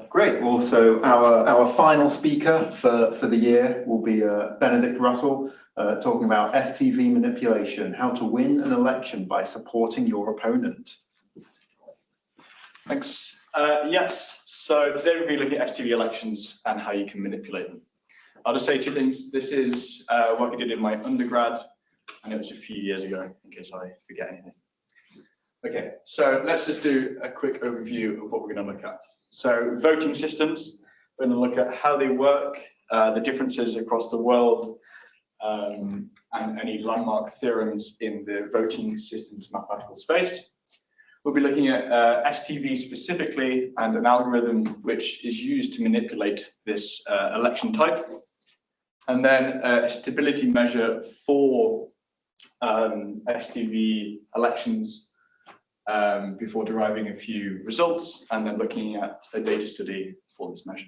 Great. Well, so our final speaker for the year will be Benedict Russell, talking about STV manipulation, how to win an election by supporting your opponent. Thanks. Yes, so today we'll be looking at STV elections and how you can manipulate them. I'll just say two things. This is work I did in my undergrad, and it was a few years ago, in case I forget anything. Okay, so let's just do a quick overview of what we're going to look at. So voting systems, we're going to look at how they work, the differences across the world, and any landmark theorems in the voting systems mathematical space. We'll be looking at STV specifically and an algorithm which is used to manipulate this election type. And then a stability measure for STV elections before deriving a few results, and then looking at a data study for this measure.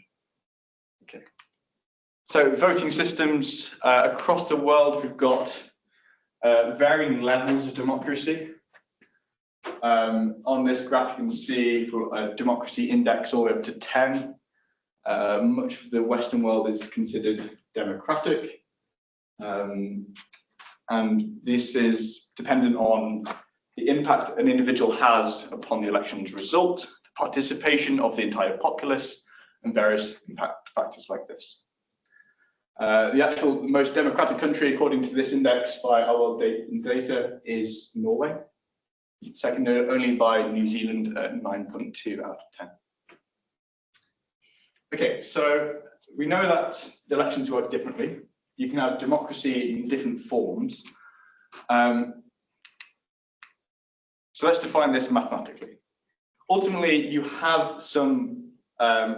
Okay. So voting systems across the world, we've got varying levels of democracy. On this graph, you can see for a democracy index all the way up to 10. Much of the Western world is considered democratic. And this is dependent on the impact an individual has upon the election's result, the participation of the entire populace, and various impact factors like this. The actual most democratic country, according to this index by our world data, is Norway. Second only by New Zealand at 9.2 out of 10. Okay, so we know that the elections work differently. You can have democracy in different forms. So let's define this mathematically. Ultimately, you have some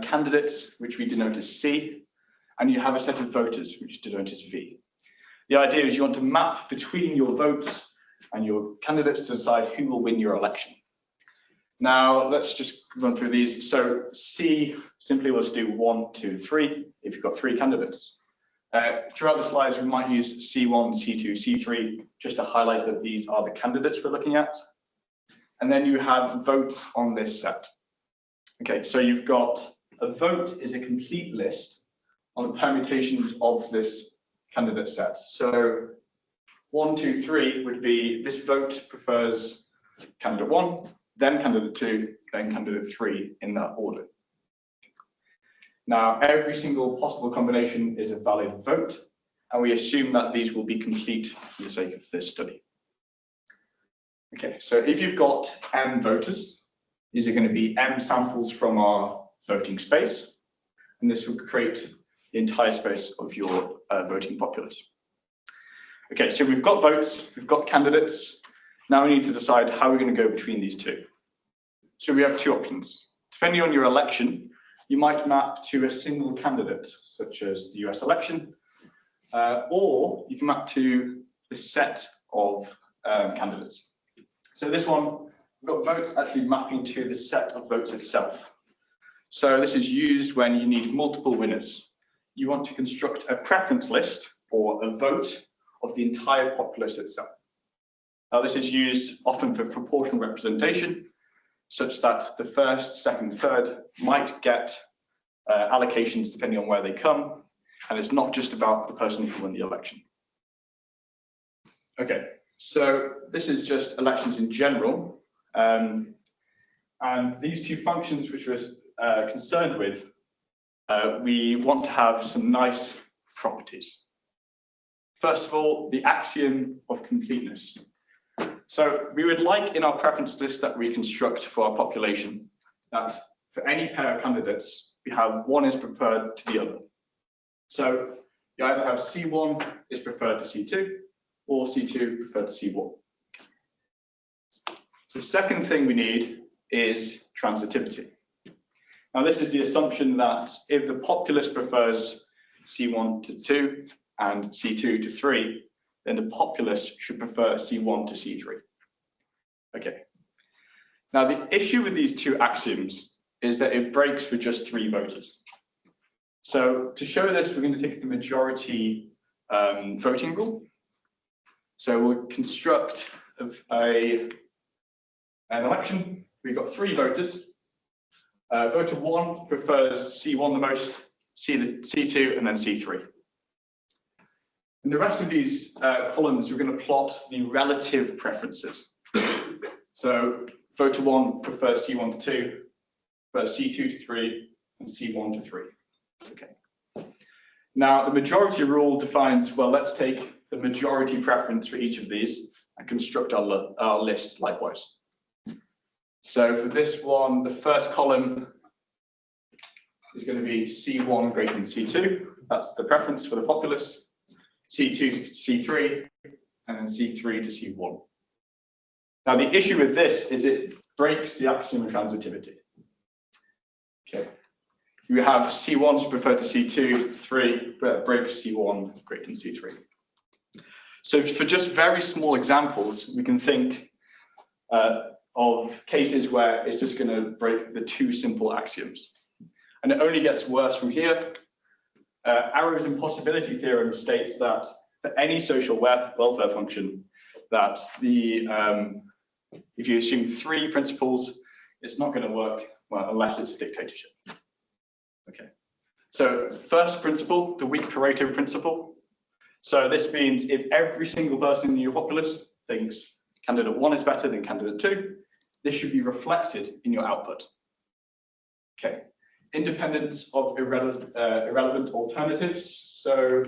candidates, which we denote as C, and you have a set of voters, which is denoted as V. The idea is you want to map between your votes and your candidates to decide who will win your election. Now, let's just run through these. So C, simply let's do 1, 2, 3, if you've got 3 candidates. Throughout the slides, we might use C1, C2, C3, just to highlight that these are the candidates we're looking at. And then you have votes on this set. Okay, so you've got a vote is a complete list on the permutations of this candidate set. So 1, 2, 3 would be this vote prefers candidate 1, then candidate 2, then candidate 3 in that order. Now, every single possible combination is a valid vote, and we assume that these will be complete for the sake of this study. Okay, so if you've got M voters, these are going to be M samples from our voting space, and this will create the entire space of your voting populace. Okay, so we've got votes, we've got candidates. Now we need to decide how we're going to go between these two. So we have 2 options. Depending on your election, you might map to a single candidate, such as the US election, or you can map to a set of candidates. So this one, we've got votes actually mapping to the set of votes itself. So this is used when you need multiple winners. You want to construct a preference list or a vote of the entire populace itself. Now this is used often for proportional representation, such that the first, second, third might get allocations depending on where they come, and it's not just about the person who won the election. Okay. So this is just elections in general, and these 2 functions which we're concerned with, we want to have some nice properties. First of all, the axiom of completeness. So we would like in our preference list that we construct for our population that for any pair of candidates, we have one is preferred to the other. So you either have C1 is preferred to C2, or C2 preferred to C1. The second thing we need is transitivity. Now this is the assumption that if the populace prefers C1 to 2 and C2 to 3, then the populace should prefer C1 to C3. Okay. Now the issue with these 2 axioms is that it breaks for just 3 voters. So to show this, we're going to take the majority voting rule. So we'll construct an election. We've got 3 voters. Voter 1 prefers C1 the most, C2, and then C3. In the rest of these columns, we're going to plot the relative preferences. So voter 1 prefers C1 to 2, prefers C2 to 3, and C1 to 3. Okay. Now, the majority rule defines, well, let's take the majority preference for each of these and construct our list likewise. So for this one, the first column is going to be C1 greater than C2. That's the preference for the populace. C2 to C3, and then C3 to C1. Now, the issue with this is it breaks the axiom of transitivity. Okay. You have C1 preferred to C2, 3, but it breaks C1 greater than C3. So for just very small examples, we can think of cases where it's just going to break the two simple axioms. And it only gets worse from here. Arrow's impossibility theorem states that for any social welfare function, that if you assume 3 principles, it's not going to work well, unless it's a dictatorship. Okay. So first principle, the weak Pareto principle. So this means if every single person in your populace thinks candidate 1 is better than candidate 2, this should be reflected in your output. Okay. Independence of irrelevant alternatives. So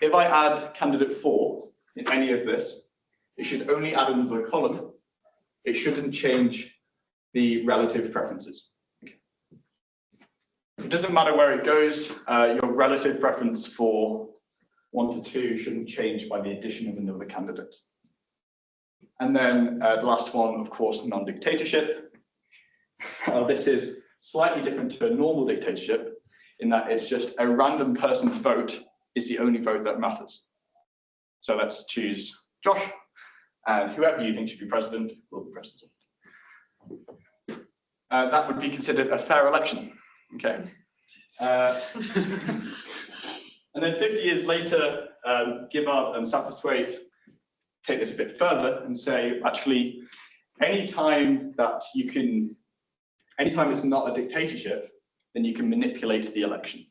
if I add candidate 4 in any of this, it should only add another column. It shouldn't change the relative preferences. Okay. It doesn't matter where it goes, your relative preference for 1 to 2 shouldn't change by the addition of another candidate. And then the last one, of course, non-dictatorship. This is slightly different to a normal dictatorship in that it's just a random person's vote is the only vote that matters. So let's choose Josh, and whoever you think should be president will be president. That would be considered a fair election. Okay. And then 50 years later, Gibbard and Satterthwaite take this a bit further and say, actually, anytime it's not a dictatorship, then you can manipulate the election.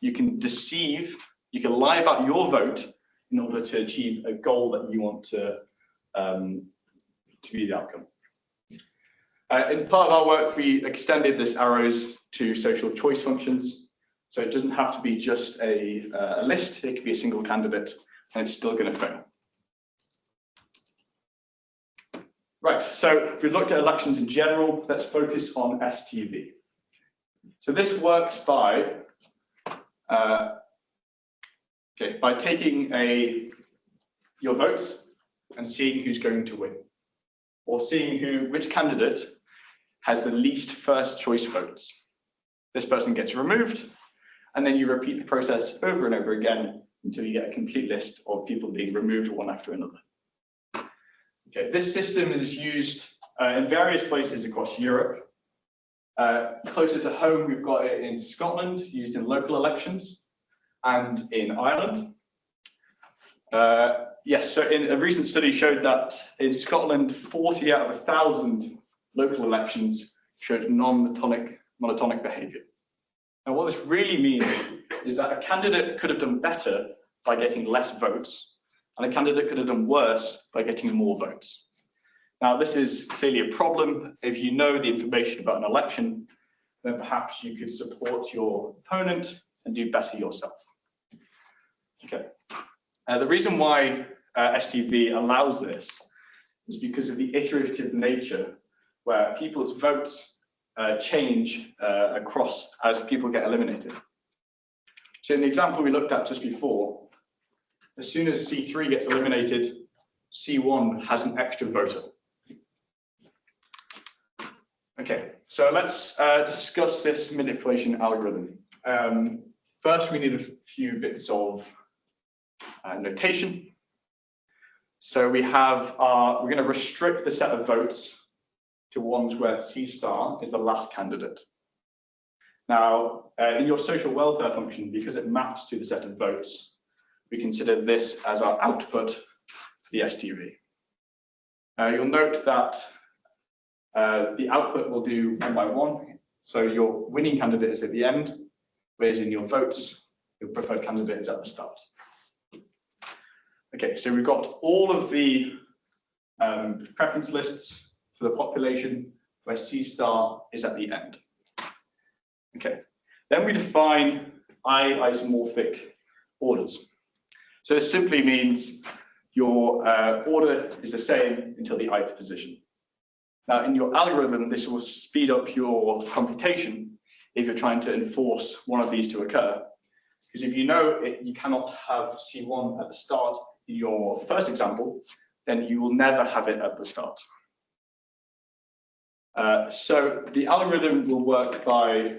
You can deceive, you can lie about your vote in order to achieve a goal that you want to be the outcome. In part of our work, we extended this arrows to social choice functions. So it doesn't have to be just a list, it could be a single candidate, and it's still going to fail. Right, so we've looked at elections in general. Let's focus on STV. So this works by taking your votes and seeing who's going to win, or seeing which candidate has the least first choice votes. This person gets removed, and then you repeat the process over and over again until you get a complete list of people being removed one after another. Okay, this system is used in various places across Europe. Closer to home, we've got it in Scotland, used in local elections, and in Ireland. Yes, so in a recent study showed that in Scotland, 40 out of 1,000 local elections showed monotonic behaviour. Now, what this really means is that a candidate could have done better by getting less votes, and a candidate could have done worse by getting more votes. Now, this is clearly a problem. If you know the information about an election, then perhaps you could support your opponent and do better yourself. Okay. The reason why STV allows this is because of the iterative nature where people's votes change across as people get eliminated. So in the example we looked at just before, as soon as C3 gets eliminated, C1 has an extra voter. Okay, so let's discuss this manipulation algorithm. First, we need a few bits of notation. So we're going to restrict the set of votes to ones where C star is the last candidate. Now, in your social welfare function, because it maps to the set of votes, we consider this as our output for the STV. You'll note that the output will do 1 by 1. So your winning candidate is at the end, whereas in your votes, your preferred candidate is at the start. Okay, so we've got all of the preference lists for the population where C star is at the end. Okay, then we define I-isomorphic orders. So this simply means your order is the same until the ith position. Now, in your algorithm, this will speed up your computation if you're trying to enforce one of these to occur. Because if you know you cannot have C1 at the start in your first example, then you will never have it at the start. So the algorithm will work by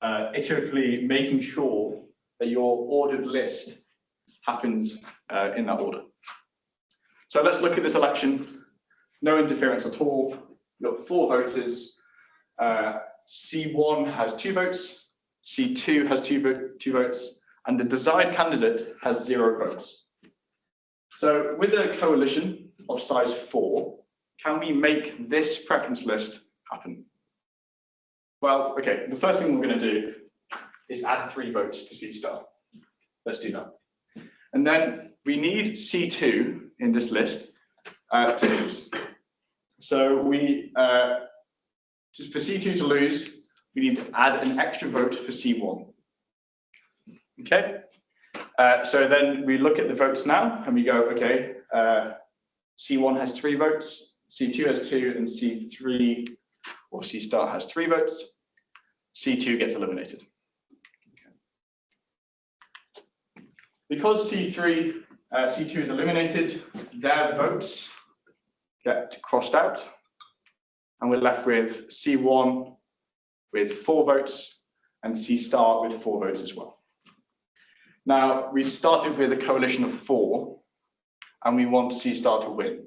iteratively making sure that your ordered list happens in that order. So let's look at this election. No interference at all. We've got 4 voters. C1 has 2 votes. C2 has 2 votes. And the desired candidate has 0 votes. So with a coalition of size 4, can we make this preference list happen? Well, okay, the first thing we're going to do is add 3 votes to C star. Let's do that. And then we need C2 in this list to lose. So we, just for C2 to lose, we need to add an extra vote for C1. Okay, so then we look at the votes now and we go, okay, C1 has 3 votes, C2 has 2, and C3 or C star has 3 votes. C2 gets eliminated. Okay. Because C2 is eliminated, their votes get crossed out, and we're left with C1 with 4 votes and C star with 4 votes as well. Now, we started with a coalition of 4, and we want C star to win.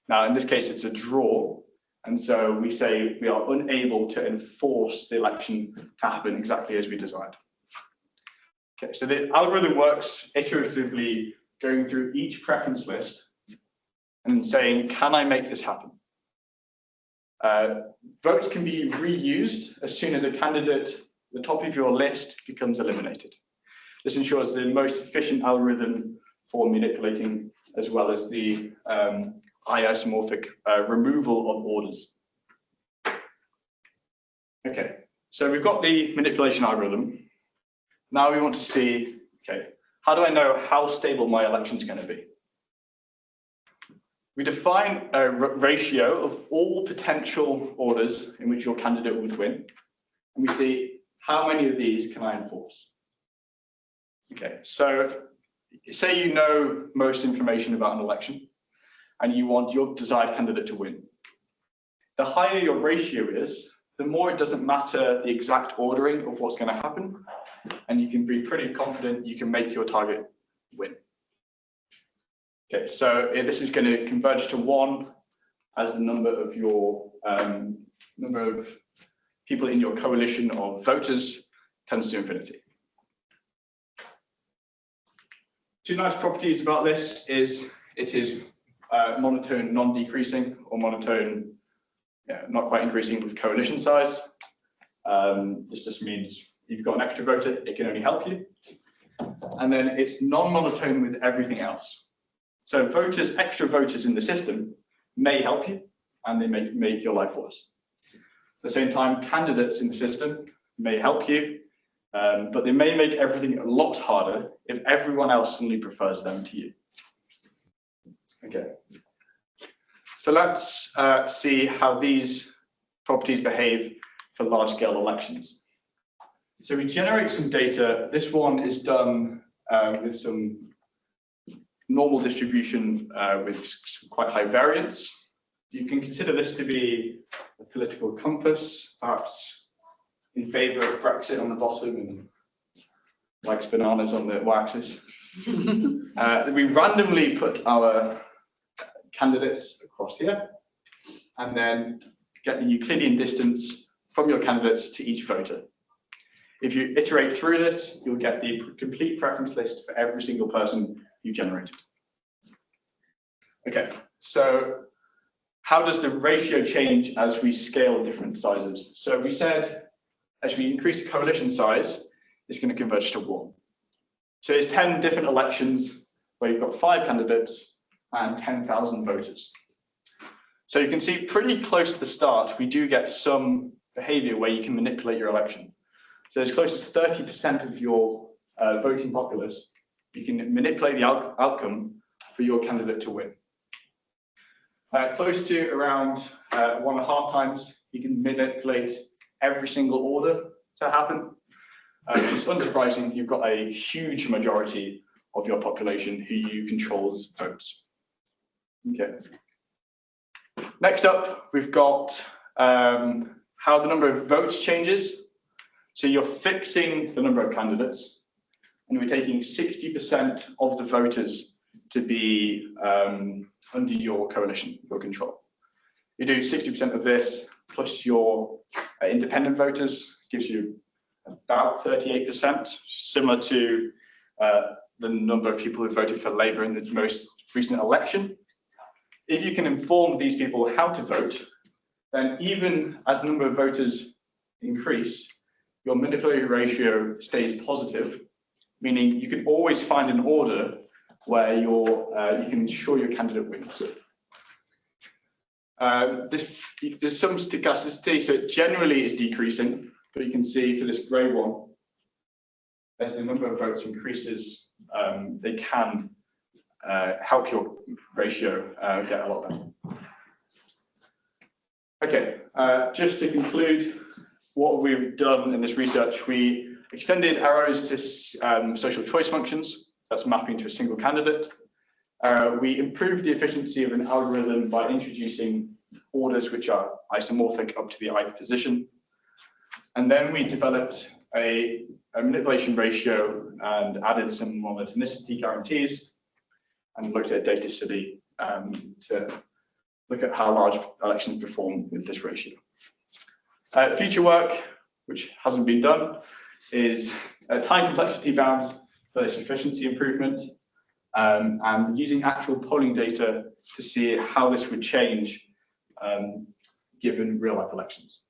Now, in this case, it's a draw, and so we say we are unable to enforce the election to happen exactly as we desired. Okay, so the algorithm works iteratively, going through each preference list and saying, can I make this happen? Votes can be reused as soon as a candidate at the top of your list becomes eliminated. This ensures the most efficient algorithm for manipulating, as well as the I-isomorphic removal of orders. Okay, so we've got the manipulation algorithm. Now we want to see, okay, how do I know how stable my election is going to be? We define a ratio of all potential orders in which your candidate would win, and we see how many of these can I enforce. Okay, so say you know most information about an election, and you want your desired candidate to win. The higher your ratio is, the more it doesn't matter the exact ordering of what's going to happen, and you can be pretty confident you can make your target win. Okay, so this is going to converge to 1 as the number of your number of people in your coalition of voters tends to infinity. 2 nice properties about this is it is monotone non-decreasing, or monotone not quite increasing with coalition size. This just means if you've got an extra voter, it can only help you. And then it's non-monotone with everything else. So voters, extra voters in the system may help you, and they may make your life worse. At the same time, candidates in the system may help you, but they may make everything a lot harder if everyone else suddenly prefers them to you. Okay. So let's see how these properties behave for large-scale elections. So we generate some data. This one is done with some normal distribution with some quite high variance. You can consider this to be a political compass, perhaps in favor of Brexit on the bottom and likes bananas on the y-axis. We randomly put our candidates across here, and then get the Euclidean distance from your candidates to each voter. If you iterate through this, you'll get the complete preference list for every single person you generated. Okay, so how does the ratio change as we scale different sizes? So we said, as we increase the coalition size, it's going to converge to 1. So it's 10 different elections where you've got 5 candidates and 10,000 voters. So you can see pretty close to the start, we do get some behavior where you can manipulate your election. So as close as 30% of your voting populace, you can manipulate the outcome for your candidate to win. Close to around 1.5 times, you can manipulate every single order to happen. Which is unsurprising, you've got a huge majority of your population who you control's votes. Okay. Next up, we've got how the number of votes changes. So you're fixing the number of candidates, and we're taking 60% of the voters to be under your coalition, your control. You do 60% of this plus your independent voters, gives you about 38%, similar to the number of people who voted for Labour in the most recent election. If you can inform these people how to vote, then even as the number of voters increase, your manipulative ratio stays positive, meaning you can always find an order where you can ensure your candidate wins. There's some stochasticity, so it generally is decreasing, but you can see for this grey one, as the number of votes increases, they can help your ratio get a lot better. Okay, just to conclude what we've done in this research, we extended arrows to social choice functions. That's mapping to a single candidate. We improved the efficiency of an algorithm by introducing orders which are isomorphic up to the ith position. And then we developed a manipulation ratio and added some monotonicity guarantees and looked at a data study to look at how large elections perform with this ratio. Future work, which hasn't been done, is time complexity bounds for this efficiency improvement, and using actual polling data to see how this would change given real-life elections.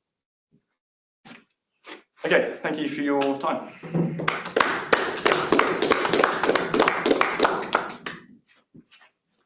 Okay, thank you for your time.